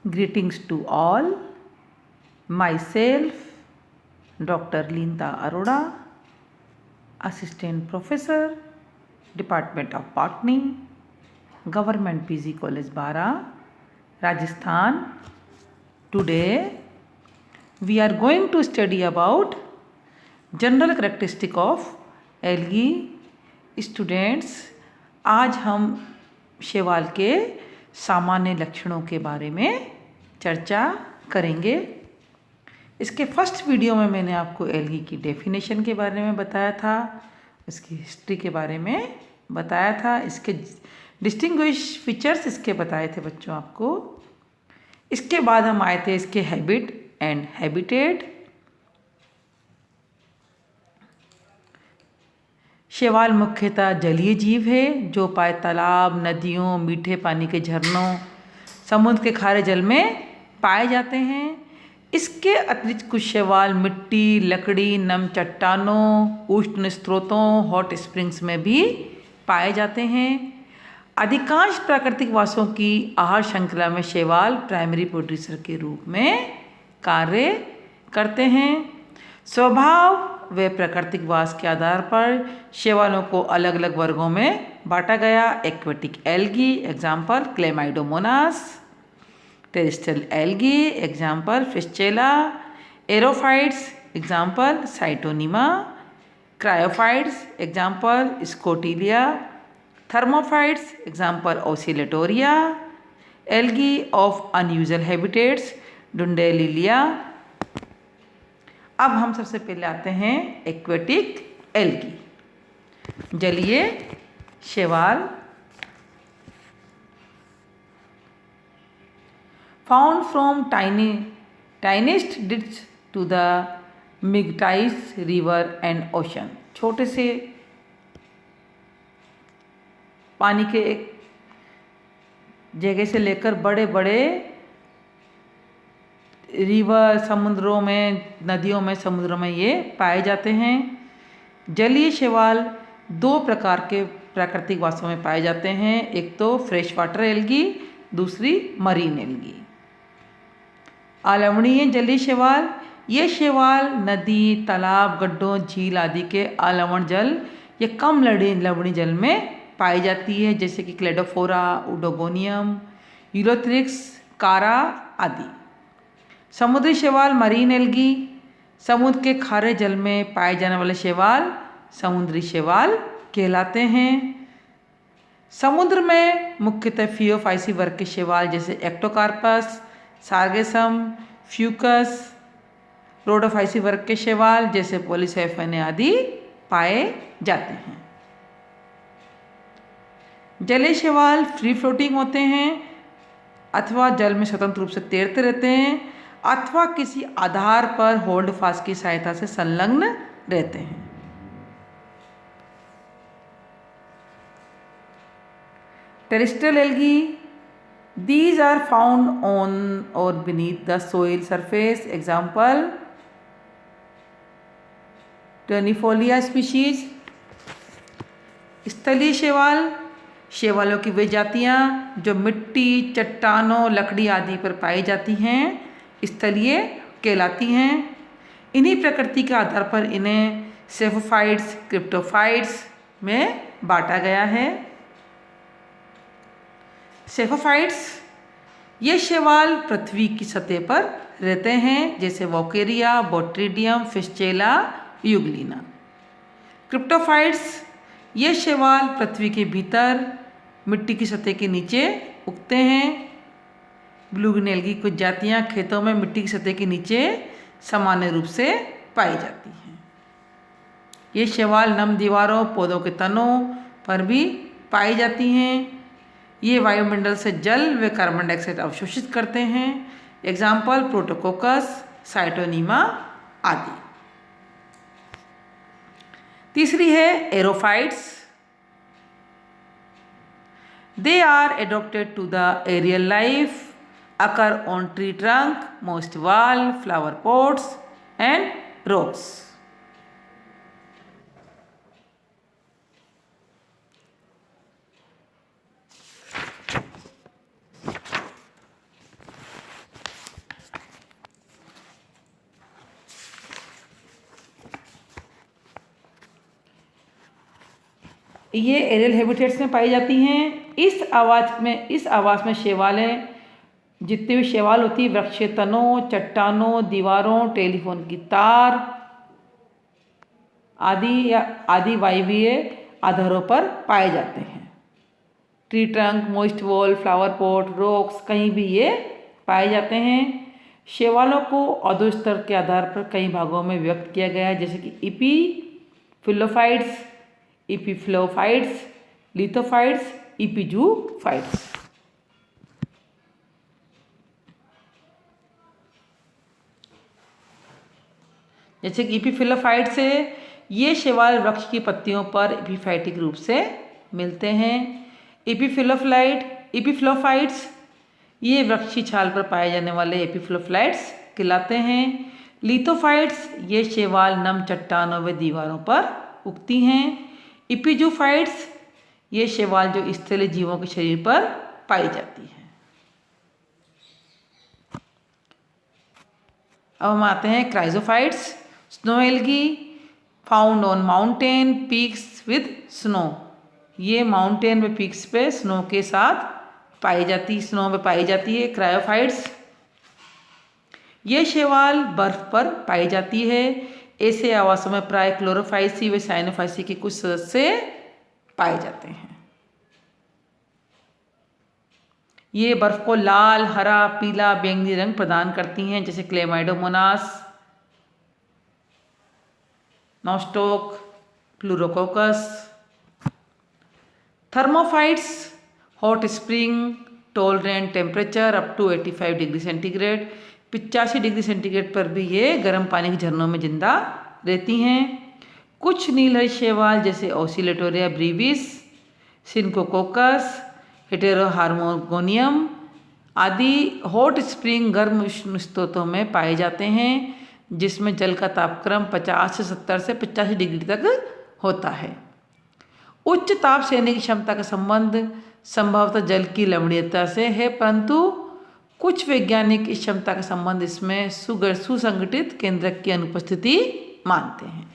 Greetings to all. Myself, Dr. Linda Arora, Assistant Professor, Department of Botany, Government PG College Bara, Rajasthan. Today, we are going to study about general characteristic of algae. Students, आज हम शैवाल के सामान्य लक्षणों के बारे में चर्चा करेंगे। इसके फर्स्ट वीडियो में मैंने आपको एल्गी की डेफिनेशन के बारे में बताया था, इसकी हिस्ट्री के बारे में बताया था, इसके डिस्टिंग्विश फीचर्स इसके बताए थे बच्चों आपको। इसके बाद हम आए थे इसके हैबिट एंड हैबिटेट। शैवाल मुख्यतः जलीय जीव है जो पाए तालाब, नदियों, मीठे पानी के झरनों, समुद्र के खारे जल में पाए जाते हैं। इसके अतिरिक्त कुछ शैवाल मिट्टी, लकड़ी, नम चट्टानों, उष्ण स्रोतों, हॉट स्प्रिंग्स में भी पाए जाते हैं। अधिकांश प्राकृतिक वासों की आहार श्रृंखला में शैवाल प्राइमरी प्रोड्यूसर के रूप में कार्य करते हैं। स्वभाव व प्राकृतिक वास के आधार पर शैवालों को अलग अलग वर्गों में बांटा गया। Aquatic algae example Chlamydomonas, terrestrial algae example Fritschiella, aerophytes example Scytonema, cryophytes example Scotiella, thermophytes example Oscillatoria, algae of unusual habitats Dunaliella. अब हम सबसे पहले आते हैं एक्वेटिक एल्गी, जलीय शैवाल। Found from tiniest ditch to the mightiest river and ocean. छोटे से पानी के एक जगह से लेकर बड़े बड़े रिवर, समुद्रों में, नदियों में, समुद्रों में ये पाए जाते हैं। जलीय शैवाल दो प्रकार के प्राकृतिक वासों में पाए जाते हैं, एक तो फ्रेश वाटर एल्गी, दूसरी मरीन एल्गी। अलवणीय जलीय शैवाल, ये शैवाल नदी, तालाब, गड्ढों, झील आदि के अलवण जल या कम लवणीय जल में पाई जाती है, जैसे कि क्लेडोफोरा, उडोगोनियम, यूरोथ्रिक्स, कारा आदि। समुद्री शैवाल मरीन एल्गी, समुद्र के खारे जल में पाए जाने वाले शैवाल समुद्री शैवाल कहलाते हैं। समुद्र में मुख्यतः फियोफाइसी वर्ग के शैवाल जैसे एक्टोकार्पस, सार्गेसम, फ्यूकस, रोडोफाइसी वर्ग के शैवाल जैसे पोलिसेफेने आदि पाए जाते हैं। जलीय शैवाल फ्री फ्लोटिंग होते हैं अथवा जल में स्वतंत्र रूप से तैरते रहते हैं अथवा किसी आधार पर होल्ड फास्ट की सहायता से संलग्न रहते हैं। Terrestrial algae, these are found on or beneath the soil surface, example ternifolia species. स्थलीय शैवाल, शैवालों की वे जातियाँ जो मिट्टी, चट्टानों, लकड़ी आदि पर पाई जाती हैं स्थलीय कहलाती हैं। इन्हीं प्रकृति के आधार पर इन्हें सेफोफाइट्स, क्रिप्टोफाइट्स में बांटा गया है। सेफोफाइट्स, ये शैवाल पृथ्वी की सतह पर रहते हैं जैसे वोकेरिया, बोट्रिडियम, फिश्चेला, यूग्लिना। क्रिप्टोफाइट्स, ये शैवाल पृथ्वी के भीतर मिट्टी की सतह के नीचे उगते हैं। ब्लूगिन एल्गी कुछ जातियाँ खेतों में मिट्टी की सतह के नीचे सामान्य रूप से पाई जाती हैं। ये शैवाल नम दीवारों, पौधों के तनों पर भी पाई जाती हैं। ये वायुमंडल से जल व कार्बन डाइऑक्साइड अवशोषित करते हैं, एग्जाम्पल प्रोटोकोकस, साइटोनिमा आदि। तीसरी है aerophytes. They are adopted to the aerial life, occur on tree trunk, moist wall, flower pots and rocks. ये एरियल हैबिटेट्स में पाई जाती हैं। इस आवास में शैवालें, जितने भी शैवाल होती है, वृक्ष के तनों, चट्टानों, दीवारों, टेलीफोन की तार आदि वायवीय आधारों पर पाए जाते हैं। Tree trunk, moist wall, flower pot, rocks, कहीं भी ये पाए जाते हैं। शैवालों को औद्योगिक स्तर के आधार पर कई भागों में व्यक्त किया गया है, जैसे कि इपीफिलोफाइट्स, इपीफ्लोफाइट्स, लिथोफाइट्स, इपीजूफाइट्स। जैसे कि इपीफिलोफाइट्स से ये शैवाल वृक्ष की पत्तियों पर एपिफाइटिक रूप से मिलते हैं। इपीफ्लोफाइट्स ये वृक्ष की छाल पर पाए जाने वाले एपिफ्लोफाइट्स कहलाते हैं। लिथोफाइट्स ये शैवाल नम चट्टानों व दीवारों पर उगती हैं। इपीजूफाइट्स ये शैवाल जो स्थलीय जीवों के शरीर पर पाई जाती है। अब हम आते हैं cryophytes. Snow algae found on mountain peaks with snow. ये माउंटेन व पीक्स पे स्नो में पाई जाती है। क्रायोफाइट्स ये शैवाल बर्फ पर पाई जाती है। ऐसे आवासों में प्राय क्लोरोफाइसी व साइनोफाइसी के कुछ सदस्य पाए जाते हैं। ये बर्फ को लाल, हरा, पीला, बैंगनी रंग प्रदान करती हैं, जैसे Chlamydomonas, Nostoc, Pleurococcus. Thermophytes hot spring tolerant temperature up to 85 degree centigrade. 85 degree centigrade पर भी ये गर्म पानी के झरनों में जिंदा रहती हैं। कुछ नीलहरी शैवाल जैसे ओसिलेटोरिया ब्रीविस, सिनकोकोकस, हेटेरोहार्मोगोनियम आदि हॉट स्प्रिंग गर्म उष्ण स्रोतों में पाए जाते हैं, जिसमें जल का तापक्रम 50 से 70 से 85 डिग्री तक होता है। उच्च ताप सहने की क्षमता का संबंध संभवतः जल की लवणीयता से है, परंतु कुछ वैज्ञानिक इस क्षमता का संबंध इसमें सुसंगठित केंद्रक की अनुपस्थिति मानते हैं।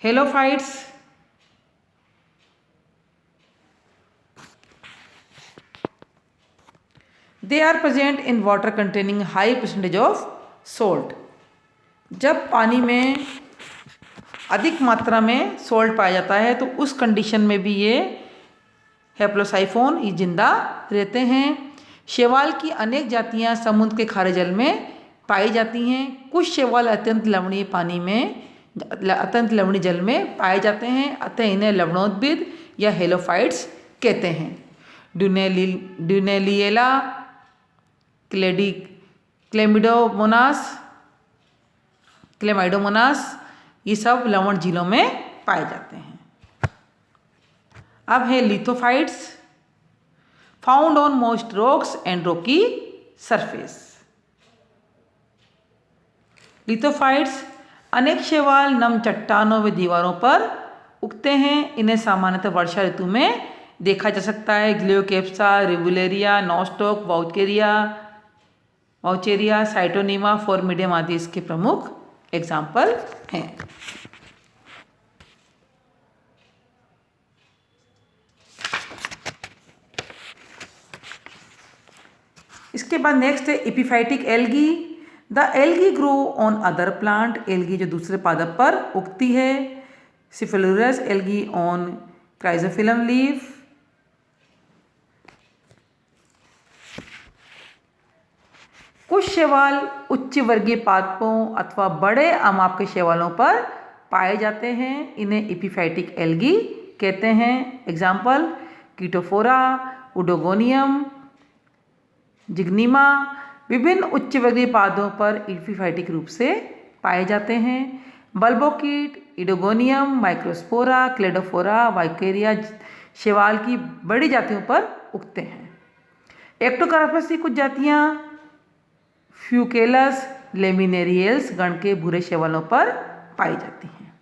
Halophytes they are present in water containing high percentage of salt. जब पानी में अधिक मात्रा में सोल्ट पाया जाता है तो उस कंडीशन में भी ये हेप्लोसाइफोन ये जिंदा रहते हैं। शैवाल की अनेक जातियां समुद्र के खारे जल में पाई जाती हैं। कुछ शैवाल अत्यंत लवणीय जल में पाए जाते हैं, अतः इन्हें लवणोद्भिद या हेलोफाइट्स कहते हैं। ड्यूनेलिएला, क्लेमाइडोमोनास ये सब लवण झीलों में पाए जाते हैं। अब है lithophytes found on most rocks and Rocky surface. Lithophytes अनेक शैवाल नम चट्टानों व दीवारों पर उगते हैं। इन्हें सामान्यतः वर्षा ऋतु में देखा जा सकता है। ग्लियोकेप्सा, रिवुलेरिया, नॉस्टॉक, वाउचेरिया, साइटोनीमा, फोर्मिडियम आदि इसके प्रमुख एग्जाम्पल हैं। इसके बाद नेक्स्ट है epiphytic algae. The algae grow on other plant. Algae जो दूसरे पादप पर उगती है। सिफेलुरस एल्गी ऑन क्राइजोफिलम लीफ। कुछ शैवाल उच्च वर्गीय पादपों अथवा बड़े आमाप के शैवालों पर पाए जाते हैं। इन्हें एपिफाइटिक एल्गी कहते हैं। एग्जाम्पल कीटोफोरा, उडोगोनियम, जिग्निमा विभिन्न उच्च वर्गीय पादों पर एपिफाइटिक रूप से पाए जाते हैं। बल्बोकीट, इडोगोनियम, माइक्रोस्पोरा, क्लेडोफोरा, वाइकेरिया शैवाल की बड़ी जातियों पर उगते हैं। एक्टोकार्पस की कुछ जातियाँ फ्यूकेलस लेमिनेरियल्स गण के भूरे शैवालों पर पाई जाती हैं।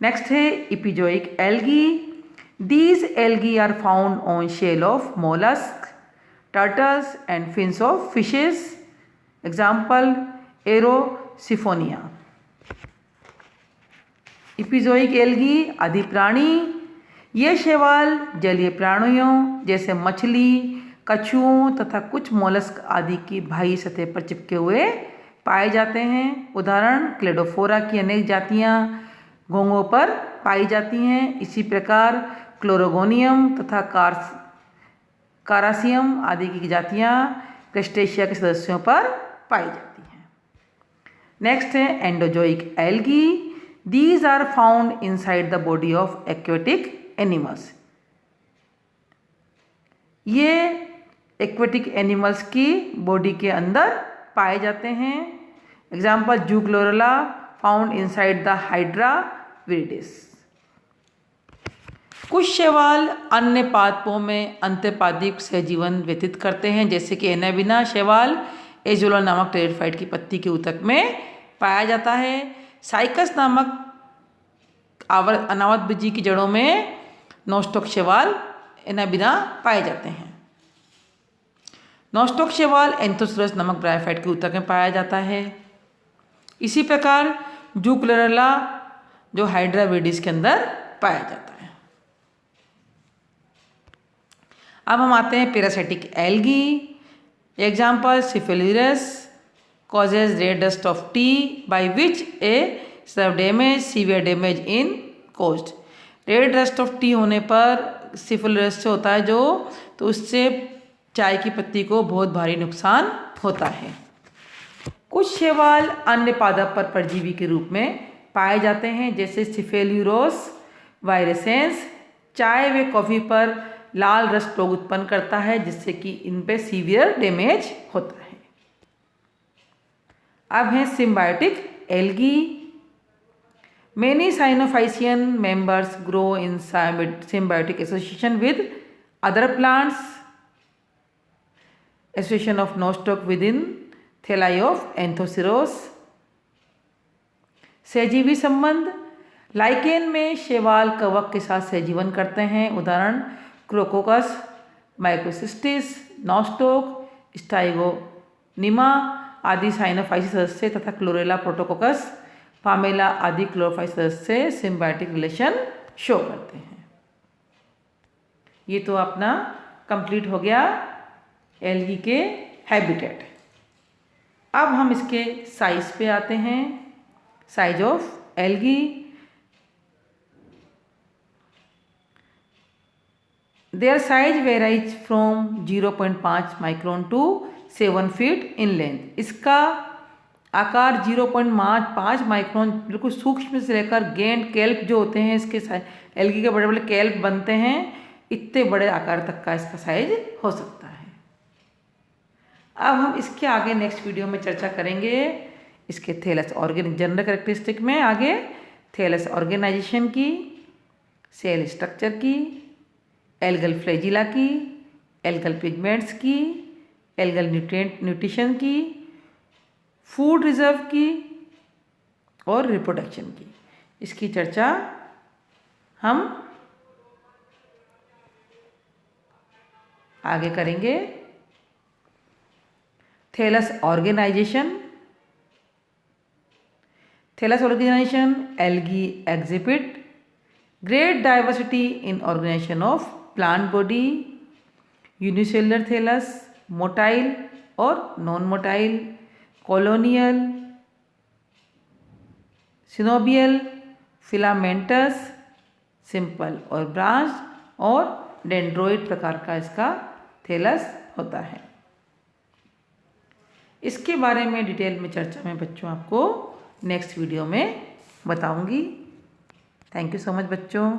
नेक्स्ट है इपिजोइक algae. These algae are found on shell of mollusks, turtles and fins of fishes. Example Erosiphonia. Epizoic algae आदि प्राणी, ये शैवाल जलीय प्राणियों जैसे मछली, कछुओं तथा कुछ मोलस्क आदि की बाह्य सतह पर चिपके हुए पाए जाते हैं। उदाहरण क्लेडोफोरा की अनेक जातियाँ घोंघों पर पाई जाती हैं। इसी प्रकार क्लोरोगोनियम तथा कारासियम आदि की जातियाँ क्रस्टेशिया के सदस्यों पर पाई जाती हैं। नेक्स्ट है endozoic algae. These are found inside the body of aquatic animals. ये एक्वेटिक एनिमल्स की बॉडी के अंदर पाए जाते हैं। Example Zoochlorella found inside the Hydra viridis. कुछ शैवाल अन्य पादपों में अंत्यपादिक सहजीवन व्यतीत करते हैं, जैसे कि एनाबिना शैवाल एजोला नामक टेरिडोफाइट की पत्ती के ऊतक में पाया जाता है। साइकस नामक अनावत बीजी की जड़ों में नोस्टॉक शैवाल एनाबिना पाए जाते हैं। नोस्टॉक शैवाल एंथोसोरस नामक ब्रायोफाइट के ऊतक में पाया जाता है। इसी प्रकार जूक्लोरोला जो हाइड्रा विरिडिस के अंदर पाया जाता है। अब हम आते हैं parasitic algae. Example Cephaleuros causes red dust of tea by which a severe damage in caused। Red dust of T होने पर सिफिलिस से होता है जो, तो उससे चाय की पत्ती को बहुत भारी नुकसान होता है। कुछ शैवाल अन्य पादप पर परजीवी के रूप में पाए जाते हैं, जैसे सिफेल्यूरोस वायरेसेंस चाय व कॉफ़ी पर लाल रस रोग उत्पन्न करता है, जिससे कि इन पे सीवियर डैमेज होता है। अब है symbiotic algae. Many cyanophycean members grow in symbiotic association with other plants. Association of nostoc within thalli of Anthoceros। सहजीवी संबंध, लाइकेन में शैवाल कवक के साथ सहजीवन करते हैं। उदाहरण क्रोकोकस, माइक्रोसिस्टिस, नोस्टोक, स्टाइगोनिमा आदि साइनोफाइसी सदस्य तथा क्लोरेला प्रोटोकोकस, पामेला आदि क्लोरोफाइट सदस्य सिम्बायोटिक रिलेशन शो करते हैं। ये तो अपना कंप्लीट हो गया एल्गी के हैबिटेट। अब हम इसके साइज पे आते हैं। Size of algae. Their size varies from 0.5 micron to 7 feet in length. इसका आकार 0.5 माइक्रोन बिल्कुल सूक्ष्म से लेकर गेंड कैल्प जो होते हैं, इसके एल्गी के बड़े बड़े कैल्प बनते हैं, इतने बड़े आकार तक का इसका साइज हो सकता है। अब हम इसके आगे नेक्स्ट वीडियो में चर्चा करेंगे इसके थैलस ऑर्गेन जनरल कैरेक्टरिस्टिक में, आगे थैलस ऑर्गेनाइजेशन की, सेल स्ट्रक्चर की, एल्गल फ्लैजिला की, एल्गल पिगमेंट्स की, एल्गल न्यूट्रिशन की, फूड रिजर्व की और रिप्रोडक्शन की। इसकी चर्चा हम आगे करेंगे। Thallus organisation. Thallus organisation algae exhibit great diversity in organisation of plant body, unicellular thallus, motile और non motile, colonial, coenobial, filamentous, simple और ब्रांच और डेंड्रोइड प्रकार का इसका थैलस होता है। इसके बारे में डिटेल में चर्चा मैं बच्चों आपको नेक्स्ट वीडियो में बताऊंगी। थैंक यू सो मच बच्चों।